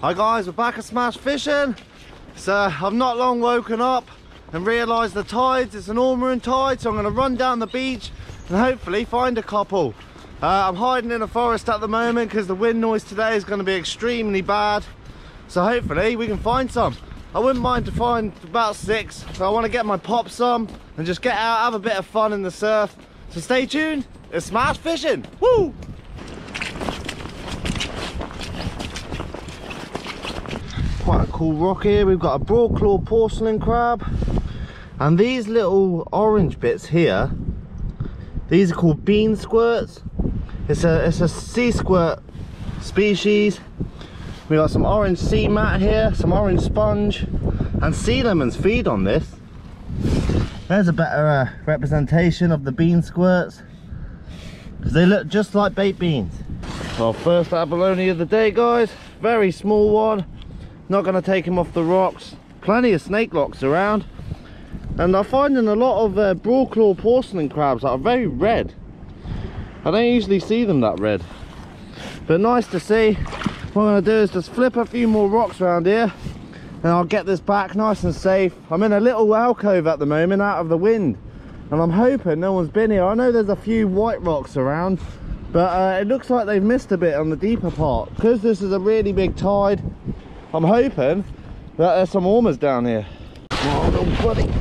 Hi guys, we're back at Smash Fishing. So I've not long woken up and realised the tides, it's an ormering tide, so I'm going to run down the beach and hopefully find a couple. I'm hiding in a forest at the moment because the wind noise today is going to be extremely bad. So hopefully we can find some. I wouldn't mind to find about 6, so I want to get my pop some and just get out, have a bit of fun in the surf. So stay tuned, it's Smash Fishing. Woo! Quite a cool rock here. We've got a broadclaw porcelain crab, and these little orange bits here, these are called bean squirts. It's a sea squirt species. We got some orange sea mat here, some orange sponge, and sea lemons feed on this. There's a better representation of the bean squirts, because they look just like baked beans. Our first abalone of the day, guys. Very small one. Not going to take him off the rocks. Plenty of snake locks around, and I'm finding a lot of broadclaw porcelain crabs that are very red. I don't usually see them that red, but nice to see. What I'm going to do is just flip a few more rocks around here and I'll get this back nice and safe. I'm in a little alcove at the moment out of the wind, and I'm hoping no one's been here. I know there's a few white rocks around, but it looks like they've missed a bit on the deeper part. Because this is a really big tide, I'm hoping that there's some ormers down here. Oh, little buddy.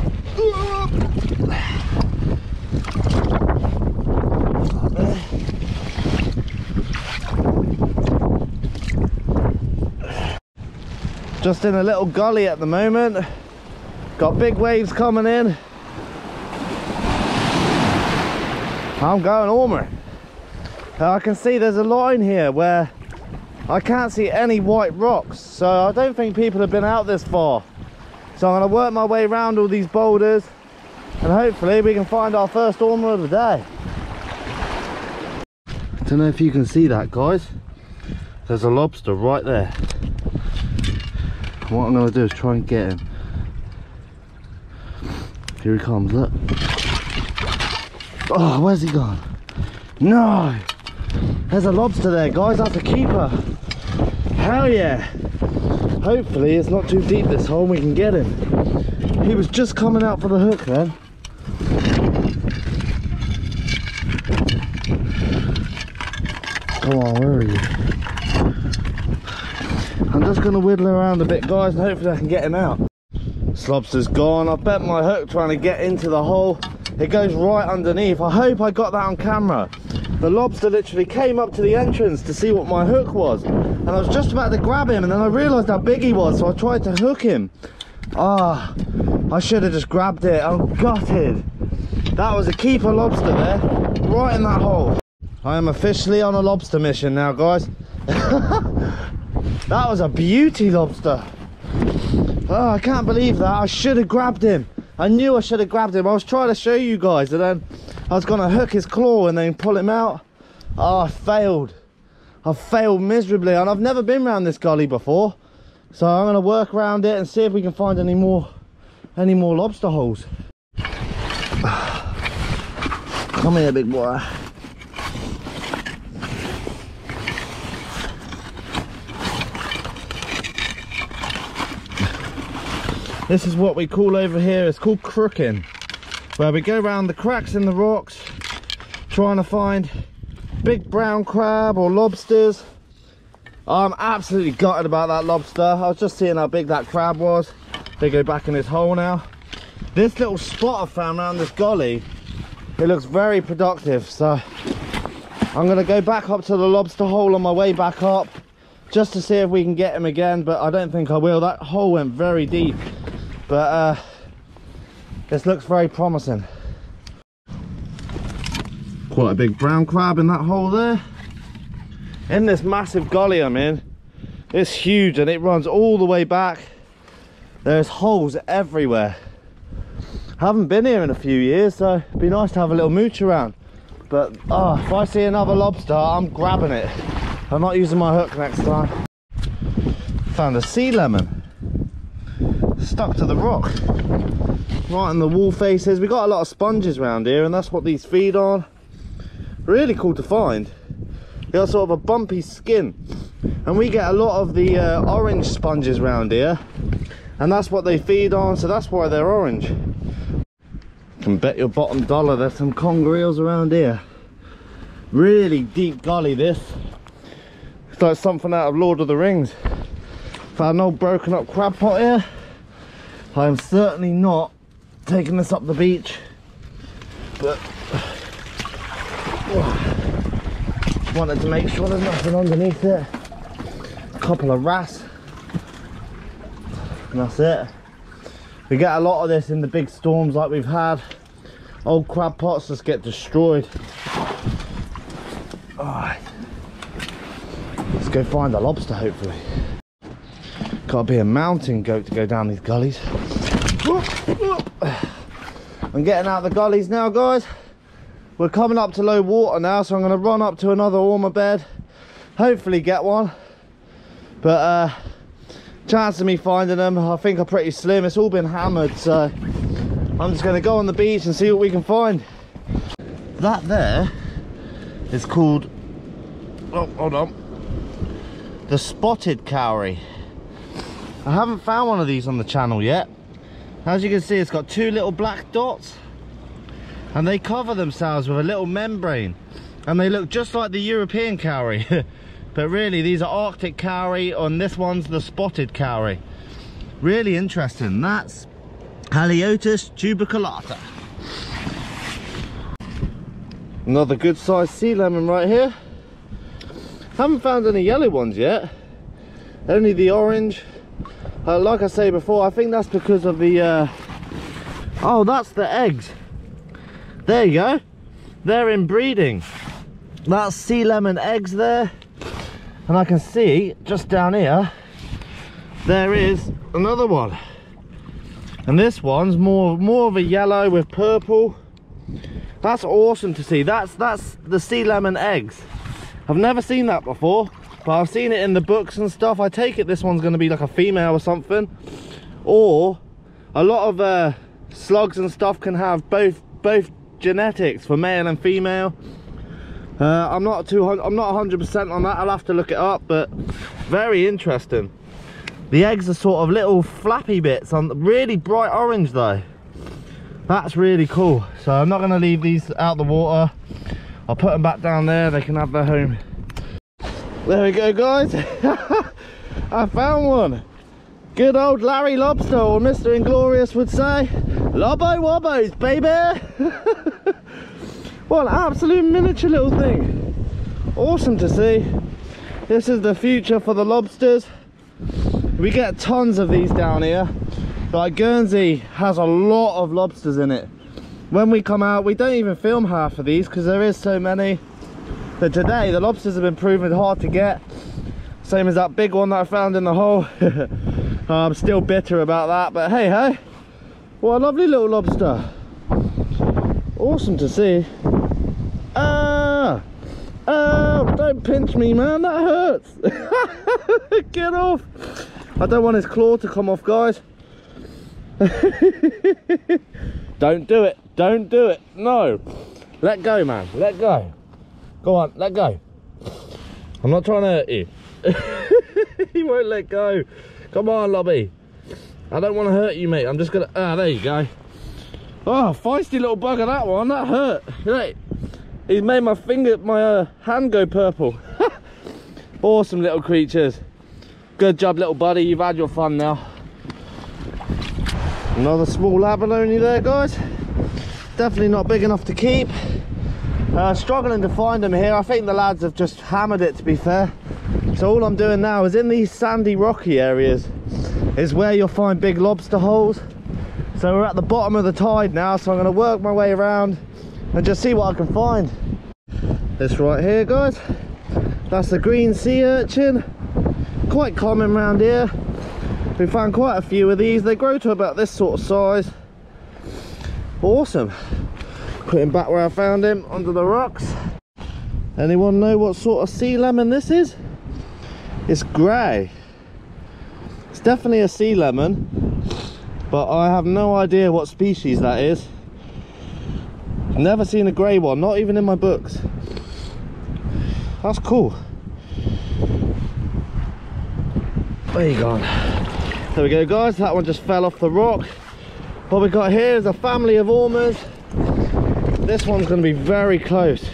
Just in a little gully at the moment. Got big waves coming in. I'm going ormer. I can see there's a line here where I can't see any white rocks, so I don't think people have been out this far. So I'm going to work my way around all these boulders and hopefully we can find our first ormer of the day. I don't know if you can see that, guys. There's a lobster right there. What I'm going to do is try and get him. Here he comes, look. Oh, where's he gone? No! There's a lobster there, guys. That's a keeper. Hell yeah! Hopefully it's not too deep this hole and we can get him. He was just coming out for the hook then. Come on, where are you? I'm just going to whittle around a bit, guys, and hopefully I can get him out. This lobster's gone. I bent my hook trying to get into the hole. It goes right underneath. I hope I got that on camera. The lobster literally came up to the entrance to see what my hook was, and I was just about to grab him, and then I realised how big he was, so I tried to hook him. Ah, I should have just grabbed it. I'm gutted. That was a keeper lobster there, right in that hole. I am officially on a lobster mission now, guys. That was a beauty lobster. Oh, I can't believe that. I should have grabbed him. I knew I should have grabbed him. I was trying to show you guys, and then I was going to hook his claw and then pull him out. Oh, I failed. I failed miserably, and I've never been around this gully before. So I'm going to work around it and see if we can find any more lobster holes. Come here, big boy. This is what we call over here, it's called crooking, where we go around the cracks in the rocks trying to find big brown crab or lobsters. I'm absolutely gutted about that lobster. I was just seeing how big that crab was. They go back in his hole now. This little spot I found around this gully, it looks very productive, so I'm going to go back up to the lobster hole on my way back up just to see if we can get him again, but I don't think I will. That hole went very deep. But this looks very promising. Quite a big brown crab in that hole there. In this massive gully I'm in, it's huge and it runs all the way back. There's holes everywhere. I haven't been here in a few years, so it'd be nice to have a little mooch around. But if I see another lobster, I'm grabbing it. I'm not using my hook next time. Found a sea lemon. Stuck to the rock, right in the wall faces. We got a lot of sponges around here, and that's what these feed on. Really cool to find. They got sort of a bumpy skin, and we get a lot of the orange sponges around here, and that's what they feed on, so that's why they're orange. Can bet your bottom dollar there's some conger eels around here. Really deep gully this. It's like something out of Lord of the Rings. Found an old broken up crab pot here. I am certainly not taking this up the beach, but wanted to make sure there's nothing underneath it. A couple of wrasse, and that's it. We get a lot of this in the big storms like we've had. Old crab pots just get destroyed. Alright, let's go find a lobster hopefully. Gotta be a mountain goat to go down these gullies. I'm getting out of the gullies now, guys. We're coming up to low water now, so I'm going to run up to another ormer bed, hopefully get one. But chance of me finding them I think are pretty slim. It's all been hammered, so I'm just going to go on the beach and see what we can find. That there is called, oh hold on, the spotted cowrie. I haven't found one of these on the channel yet. As you can see, it's got two little black dots, and they cover themselves with a little membrane, and they look just like the European cowrie. But really these are Arctic cowrie, and this one's the spotted cowrie. Really interesting. That's Haliotis tuberculata. Another good sized sea lemon right here. Haven't found any yellow ones yet, only the orange. Like I say before, I think that's because of the oh, that's the eggs. There you go, they're inbreeding. That's sea lemon eggs there, and I can see just down here there is another one, and this one's more of a yellow with purple. That's awesome to see. That's the sea lemon eggs. I've never seen that before, but I've seen it in the books and stuff. I take it this one's going to be like a female or something, or a lot of slugs and stuff can have both genetics for male and female. I'm not 100% on that. I'll have to look it up, but very interesting. The eggs are sort of little flappy bits on, really bright orange though. That's really cool. So I'm not going to leave these out the water. I'll put them back down there. They can have their home. There we go, guys. I found one. Good old Larry Lobster, or Mr. Inglorious would say. Lobbo wobbos, baby. What an absolute miniature little thing. Awesome to see. This is the future for the lobsters. We get tons of these down here. Like Guernsey has a lot of lobsters in it. When we come out, we don't even film half of these because there is so many. But today the lobsters have been proven hard to get, same as that big one that I found in the hole. I'm still bitter about that, but hey, what a lovely little lobster. Awesome to see. Don't pinch me, man, that hurts. Get off. I don't want his claw to come off, guys. Don't do it, don't do it, no. Let go, man, let go. Go on, let go. I'm not trying to hurt you. He won't let go. Come on, Lobby. I don't want to hurt you, mate. I'm just gonna, there you go. Oh, feisty little bugger, that one, that hurt. Right. He's made my hand go purple. Awesome little creatures. Good job, little buddy, you've had your fun now. Another small abalone there, guys. Definitely not big enough to keep. Struggling to find them here. I think the lads have just hammered it, to be fair. So all I'm doing now is in these sandy rocky areas is where you'll find big lobster holes. So we're at the bottom of the tide now, so I'm going to work my way around and just see what I can find. This right here, guys, that's the green sea urchin. Quite common around here. We found quite a few of these. They grow to about this sort of size. Awesome. Put him back where I found him, under the rocks. Anyone know what sort of sea lemon this is? It's grey. It's definitely a sea lemon, but I have no idea what species that is. Never seen a grey one, not even in my books. That's cool. There you go. There we go, guys. That one just fell off the rock. What we got here is a family of ormers. This one's going to be very close.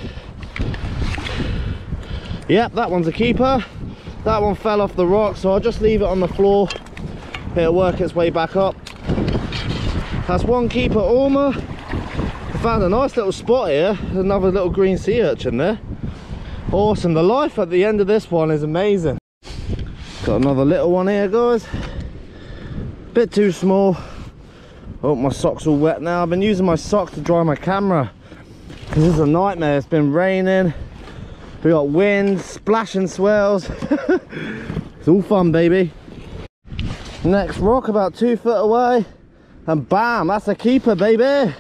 Yep, that one's a keeper. That one fell off the rock, so I'll just leave it on the floor. It'll work its way back up. That's one keeper ormer. I found a nice little spot here. Another little green sea urchin there. Awesome. The life at the end of this one is amazing. Got another little one here, guys. Bit too small. Oh, my sock's all wet now. I've been using my sock to dry my camera because this is a nightmare. It's been raining. We got wind, splashing swells. It's all fun, baby. Next rock about 2 foot away, and bam, that's a keeper, baby.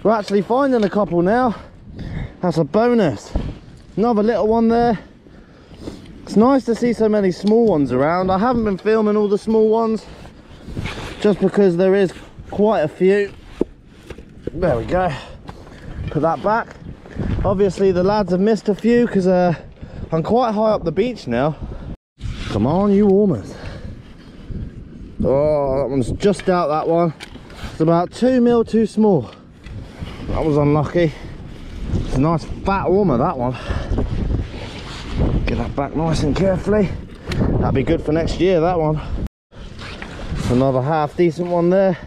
We're actually finding a couple now. That's a bonus. Another little one there. It's nice to see so many small ones around. I haven't been filming all the small ones just because there is quite a few. There we go. Put that back. Obviously the lads have missed a few because I'm quite high up the beach now. Come on, you ormers. Oh, that one's just out, that one. It's about 2 mil too small. That was unlucky. It's a nice fat ormer, that one. Get that back nice and carefully. That'd be good for next year, that one. Another half decent one there.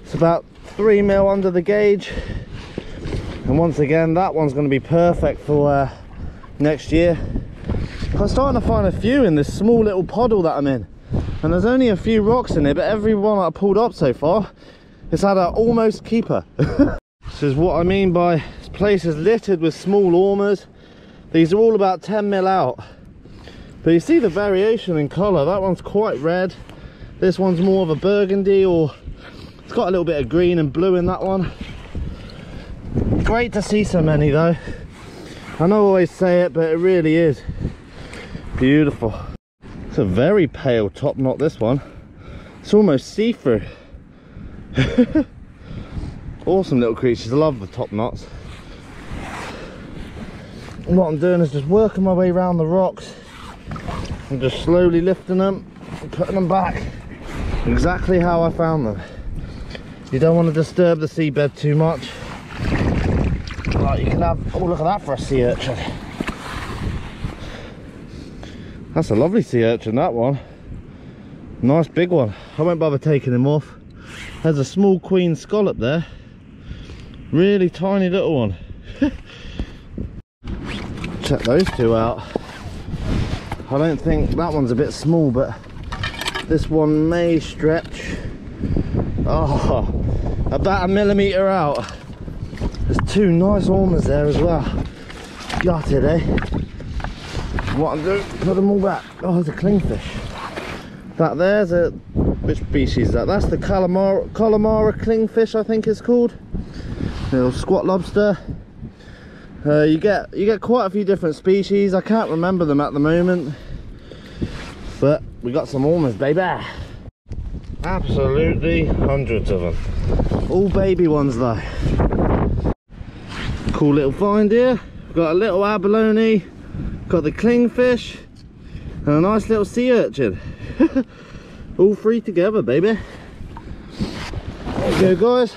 It's about 3 mil under the gauge. And once again, that one's going to be perfect for next year. I'm starting to find a few in this small little puddle that I'm in. And there's only a few rocks in it, but every one I pulled up so far, it's had an almost keeper. This is what I mean by this place is littered with small ormers. These are all about 10 mil out. But you see the variation in colour. That one's quite red. This one's more of a burgundy, or it's got a little bit of green and blue in that one. Great to see so many though. I know I always say it, but it really is beautiful. It's a very pale top knot, this one. It's almost see-through. Awesome little creatures. I love the top knots. And what I'm doing is just working my way around the rocks and just slowly lifting them and putting them back exactly how I found them. You don't want to disturb the seabed too much. Right, you can have, oh look at that for a sea urchin. That's a lovely sea urchin, that one. Nice big one. I won't bother taking him off. There's a small queen scallop there. Really tiny little one. Check those two out. I don't think that one's a bit small, but this one may stretch. Oh, about 1 millimetre out. There's 2 nice ormers there as well. Gutted, eh? What I'm doing, put them all back. Oh, there's a clingfish. That there's a, which species is that? That's the calamara clingfish, I think it's called. Little squat lobster. You get quite a few different species. I can't remember them at the moment, but we got some ormers, baby. Absolutely hundreds of them. All baby ones though. Cool little find here. We've got a little abalone, got the clingfish, and a nice little sea urchin. All 3 together, baby. There you go, guys.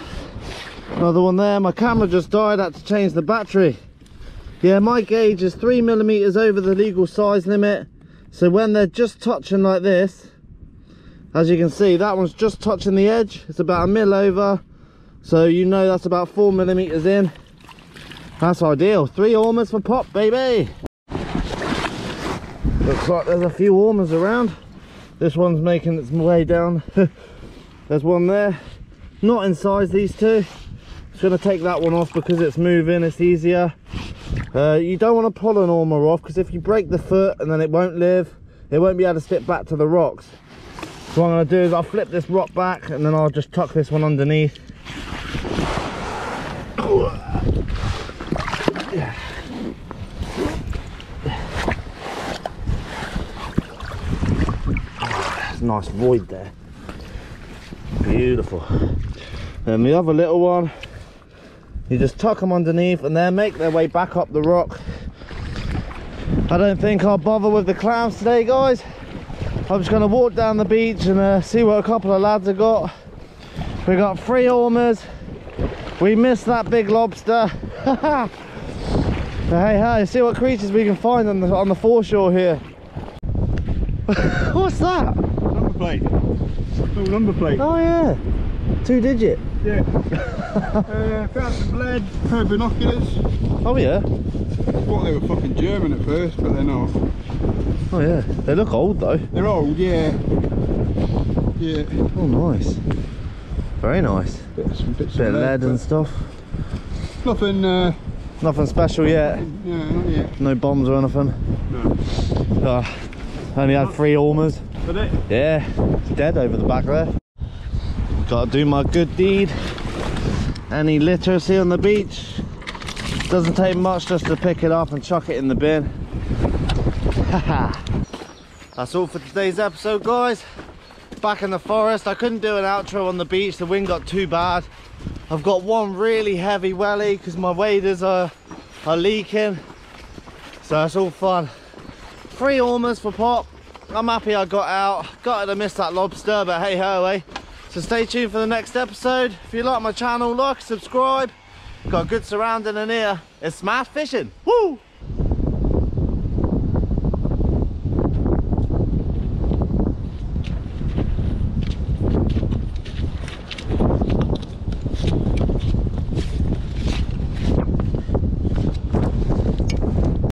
Another one there. My camera just died. I had to change the battery. Yeah, my gauge is 3 millimeters over the legal size limit. So when they're just touching like this, as you can see, that one's just touching the edge. It's about 1 mil over. So you know that's about 4 millimeters in. That's ideal. 3 ormers for pop, baby. Looks like there's a few ormers around. This one's making its way down. There's one there. Not in size, these two. Just going to take that one off because it's moving, it's easier. You don't want to pull an ormer off because if you break the foot and then it won't live, it won't be able to stick back to the rocks. So what I'm going to do is I'll flip this rock back and then I'll just tuck this one underneath. Nice void there, beautiful. And the other little one, you just tuck them underneath and then make their way back up the rock. I don't think I'll bother with the clams today, guys. I'm just gonna walk down the beach and see what a couple of lads have got. We got 3 ormers. We missed that big lobster. But hey, see what creatures we can find on the foreshore here. What's that? Number plate. Oh, number plate. Oh yeah, 2-digit. Yeah. Found some lead, pair of binoculars. Oh yeah. I thought they were fucking German at first, but they're not. Oh yeah, they look old though. They're old, yeah. Yeah. Oh nice. Very nice. Some bits Bit of lead and stuff. Nothing. Nothing special yet. No, not yet. No bombs or anything. No. Only had 3 ormers. But it. Yeah, it's dead over the back there. Gotta do my good deed. Any litter see on the beach, doesn't take much just to pick it up and chuck it in the bin. That's all for today's episode, guys. Back in the forest. I couldn't do an outro on the beach, the wind got too bad. I've got one really heavy welly because my waders are leaking, so it's all fun. 3 ormers for pop. I'm happy I got out. Gutted I missed that lobster, but hey ho, eh? So stay tuned for the next episode. If you like my channel, like, subscribe. Got a good surrounding in here. It's smash fishing. Woo!